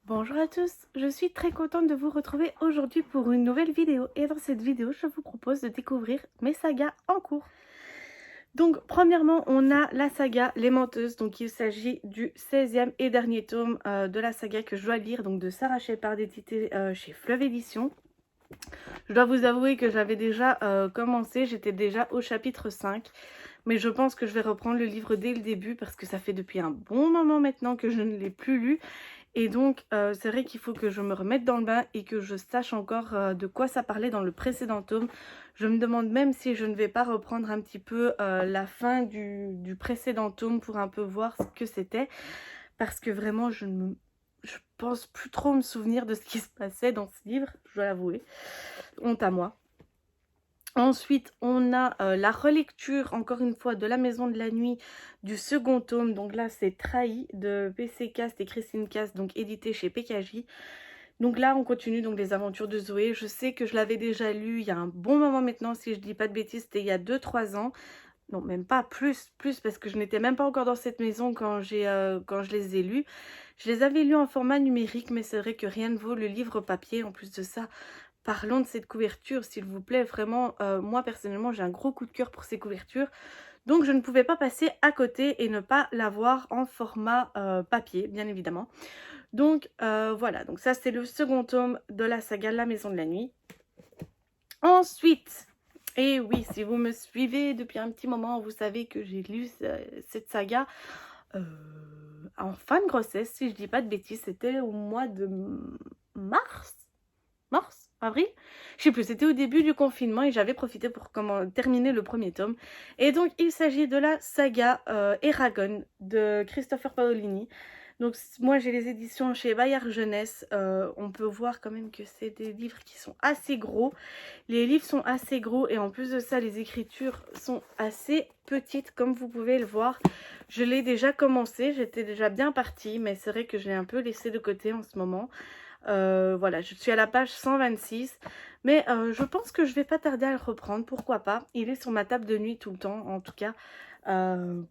Bonjour à tous, je suis très contente de vous retrouver aujourd'hui pour une nouvelle vidéo et dans cette vidéo je vous propose de découvrir mes sagas en cours. Donc premièrement on a la saga Les Menteuses, donc il s'agit du 16e et dernier tome de la saga que je dois lire, donc de Sarah Shepard édité chez Fleuve Édition. Je dois vous avouer que j'avais déjà commencé, j'étais déjà au chapitre 5. Mais je pense que je vais reprendre le livre dès le début parce que ça fait depuis un bon moment maintenant que je ne l'ai plus lu. Et donc, c'est vrai qu'il faut que je me remette dans le bain et que je sache encore de quoi ça parlait dans le précédent tome. Je me demande même si je ne vais pas reprendre un petit peu la fin du précédent tome pour un peu voir ce que c'était. Parce que vraiment, je pense plus trop me souvenir de ce qui se passait dans ce livre, je dois l'avouer. Honte à moi. Ensuite, on a la relecture, encore une fois, de La Maison de la Nuit du second tome. Donc là, c'est Trahi de PC Cast et Christine Cast, donc édité chez PKJ. Donc là, on continue donc les aventures de Zoé. Je sais que je l'avais déjà lu il y a un bon moment maintenant, si je dis pas de bêtises, c'était il y a 2-3 ans. Non, même pas, plus, parce que je n'étais même pas encore dans cette maison quand je les ai lus. Je les avais lus en format numérique, mais c'est vrai que rien ne vaut le livre papier. En plus de ça, parlons de cette couverture, s'il vous plaît. Vraiment, moi, personnellement, j'ai un gros coup de cœur pour ces couvertures. Donc, je ne pouvais pas passer à côté et ne pas l'avoir en format papier, bien évidemment. Donc, voilà. Donc, ça, c'est le second tome de la saga La Maison de la Nuit. Ensuite, et oui, si vous me suivez depuis un petit moment, vous savez que j'ai lu cette saga en fin de grossesse, si je dis pas de bêtises. C'était au mois de mars, avril, je sais plus, c'était au début du confinement et j'avais profité pour terminer le premier tome. Et donc il s'agit de la saga Eragon de Christopher Paolini. Donc moi j'ai les éditions chez Bayard Jeunesse. On peut voir quand même que c'est des livres qui sont assez gros. Les livres sont assez gros et en plus de ça les écritures sont assez petites comme vous pouvez le voir. Je l'ai déjà commencé, j'étais déjà bien partie, mais c'est vrai que je l'ai un peu laissé de côté en ce moment. Voilà, je suis à la page 126, mais je pense que je vais pas tarder à le reprendre, pourquoi pas. Il est sur ma table de nuit tout le temps, en tout cas,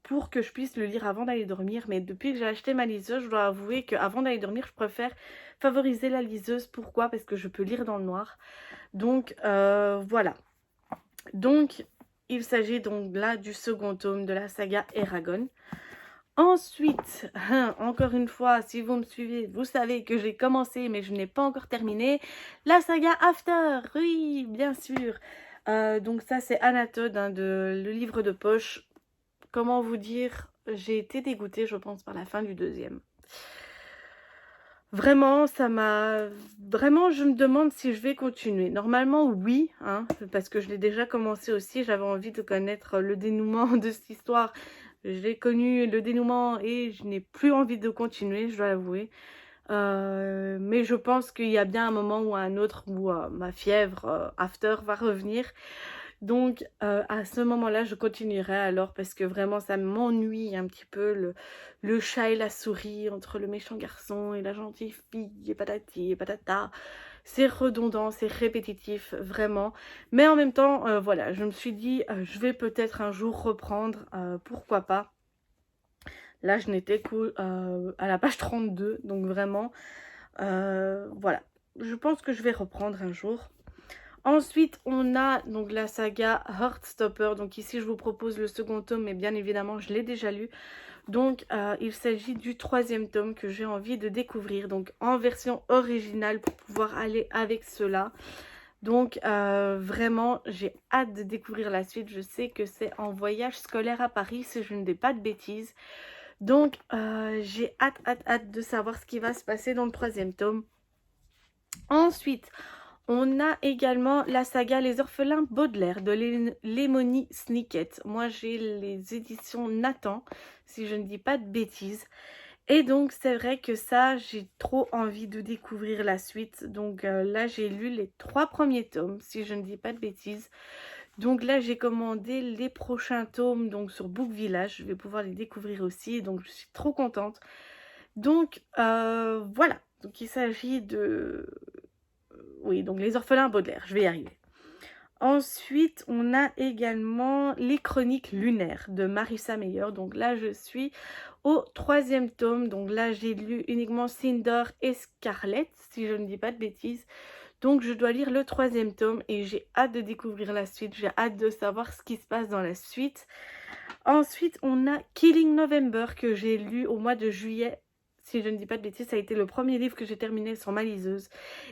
pour que je puisse le lire avant d'aller dormir. Mais depuis que j'ai acheté ma liseuse, je dois avouer qu'avant d'aller dormir, je préfère favoriser la liseuse. Pourquoi? Parce que je peux lire dans le noir. Donc, voilà. Donc, il s'agit donc là du second tome de la saga Eragon. Ensuite, encore une fois, si vous me suivez, vous savez que j'ai commencé mais je n'ai pas encore terminé la saga After, oui, bien sûr. Donc ça c'est Anatode, hein, le livre de poche. Comment vous dire, j'ai été dégoûtée je pense par la fin du deuxième. Vraiment, ça m'a... Vraiment, je me demande si je vais continuer. Normalement, oui, hein, parce que je l'ai déjà commencé aussi. J'avais envie de connaître le dénouement de cette histoire. J'ai connu le dénouement et je n'ai plus envie de continuer, je dois l'avouer. Mais je pense qu'il y a bien un moment ou un autre où ma fièvre after va revenir. Donc à ce moment-là, je continuerai alors parce que vraiment ça m'ennuie un petit peu le chat et la souris entre le méchant garçon et la gentille fille et patati et patata. C'est redondant, c'est répétitif, vraiment. Mais en même temps, voilà, je me suis dit, je vais peut-être un jour reprendre, pourquoi pas. Là, je n'étais qu'à la page 32, donc vraiment, voilà. Je pense que je vais reprendre un jour. Ensuite, on a donc la saga Heartstopper. Donc ici, je vous propose le second tome, mais bien évidemment, je l'ai déjà lu. Donc, il s'agit du troisième tome que j'ai envie de découvrir. Donc, en version originale pour pouvoir aller avec cela. Donc, vraiment, j'ai hâte de découvrir la suite. Je sais que c'est en voyage scolaire à Paris, si je ne dis pas de bêtises. Donc, j'ai hâte de savoir ce qui va se passer dans le troisième tome. Ensuite, on a également la saga Les Orphelins Baudelaire de Lemony Snicket. Moi, j'ai les éditions Nathan, si je ne dis pas de bêtises. Et donc, c'est vrai que ça, j'ai trop envie de découvrir la suite. Donc là, j'ai lu les 3 premiers tomes, si je ne dis pas de bêtises. Donc là, j'ai commandé les prochains tomes donc sur Book Village. Je vais pouvoir les découvrir aussi. Donc, je suis trop contente. Donc, voilà. Donc, il s'agit de... Oui, donc les orphelins Baudelaire, je vais y arriver. Ensuite, on a également Les Chroniques lunaires de Marissa Meyer. Donc là, je suis au 3e tome. Donc là, j'ai lu uniquement Cinder et Scarlett, si je ne dis pas de bêtises. Donc je dois lire le 3e tome et j'ai hâte de découvrir la suite. J'ai hâte de savoir ce qui se passe dans la suite. Ensuite, on a Killing November que j'ai lu au mois de juillet. Si je ne dis pas de bêtises, ça a été le premier livre que j'ai terminé sur ma liseuse.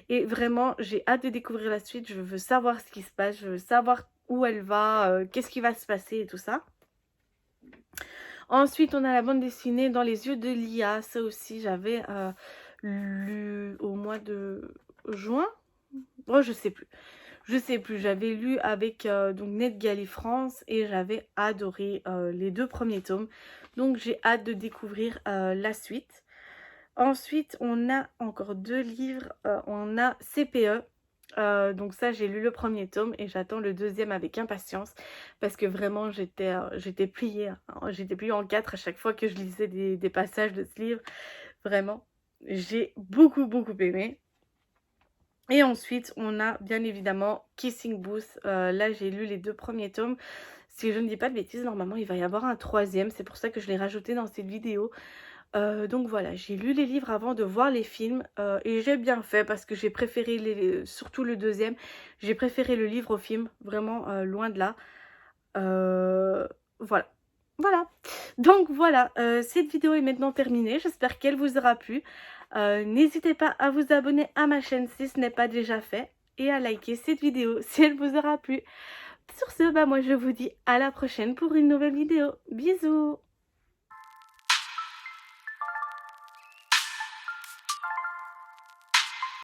Et vraiment, j'ai hâte de découvrir la suite. Je veux savoir ce qui se passe. Je veux savoir où elle va, qu'est-ce qui va se passer et tout ça. Ensuite, on a la bande dessinée Dans les yeux de Lia. Ça aussi, j'avais lu au mois de juin. Oh, je sais plus. Je sais plus, j'avais lu avec donc NetGalley France et j'avais adoré les 2 premiers tomes. Donc j'ai hâte de découvrir la suite. Ensuite, on a encore 2 livres. On a CPE. Donc ça, j'ai lu le 1er tome et j'attends le 2e avec impatience. Parce que vraiment, j'étais pliée. Hein. J'étais pliée en 4 à chaque fois que je lisais des passages de ce livre. Vraiment, j'ai beaucoup aimé. Et ensuite, on a bien évidemment Kissing Booth. Là, j'ai lu les 2 premiers tomes. Si je ne dis pas de bêtises, normalement, il va y avoir un 3e. C'est pour ça que je l'ai rajouté dans cette vidéo. Donc voilà, j'ai lu les livres avant de voir les films. Et j'ai bien fait parce que j'ai préféré, surtout le 2e, j'ai préféré le livre au film. Vraiment, loin de là. Voilà. Voilà. Donc voilà, cette vidéo est maintenant terminée. J'espère qu'elle vous aura plu. N'hésitez pas à vous abonner à ma chaîne si ce n'est pas déjà fait. Et à liker cette vidéo si elle vous aura plu. Sur ce, moi je vous dis à la prochaine pour une nouvelle vidéo. Bisous!